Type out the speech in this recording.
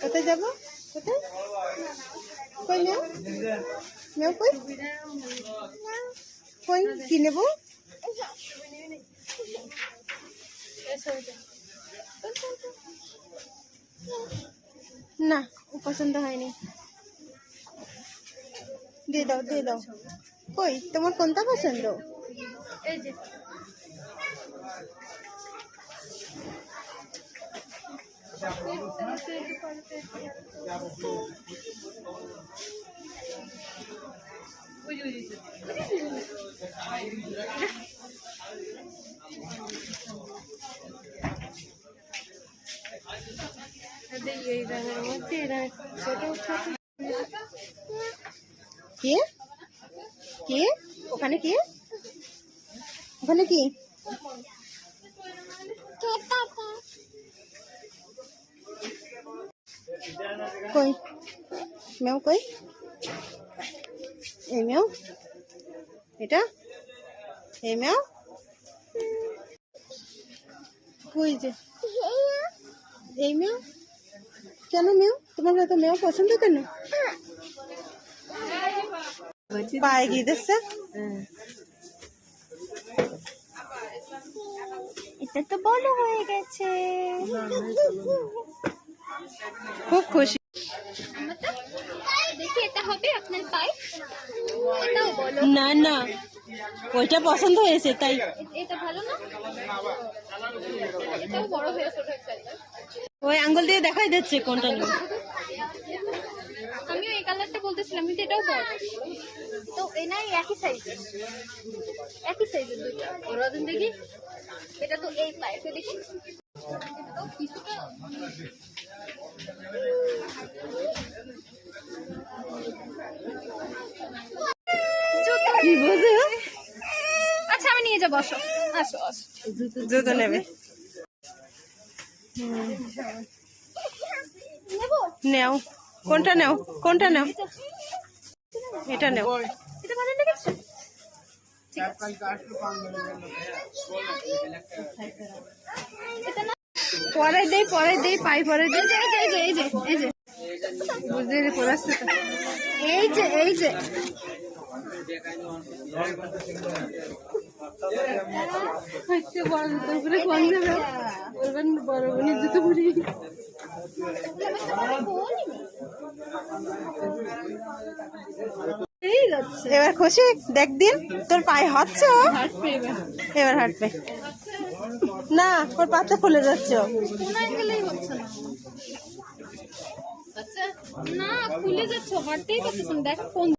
কোথায় যাবো? কোথায়? কই মেও? মেও কই? কই কি নেবো? না, পছন্দ হয়নি। দিয়ে দাও, দিয়ে দাও। কই তোমার কোনটা পছন্দ? এই যে কে কে ওখানে কে ওখানে কি কই মেও কই এই মেও এটা এই মেও কই যে এই মেও কেন মেও তোমার এত মেও পছন্দ কেন পায়ে গিয়ে দিচ্ছে এটা তো বড় হয়ে গেছে খুব খুশি দেখি এটা হবে আপনার পায়ে এটাও বলো না না ওইটা পছন্দ হয়েছে তাই এটা ভালো না এটাও বড় হয়ে ছোট হয়ে ওই আঙ্গুল দিয়ে দেখাই দিচ্ছে কোনটা নেব আমিও এই কালারটা বলতেছিলাম কিন্তু এটাও বড় তো এনাই একই সাইজের দুইটা ওরা দিন দেখি এটা তো এই পায়ে তো দেখি কি বোঝে আচ্ছা আমি নিয়ে যাবো আসো আসো আসো জুতো নেবে নেও কোনটা নেও এটা নেও এটা ভালো লেগেছে পরে দেই পাই পরে দেই এই যে বুঝতে পড়াচ্ছে তো এই যে বড় জুতো করে কোন যাবে বলবেন বড় বোনের জুতো পরি এবার খুশি দেখ দিন তোর পায়ে হচ্ছে এবার হাঁটবে না ওর পাতা ফুলে যাচ্ছে না খুলে যাচ্ছে হাঁটতেই পারতেছেন দেখ কোন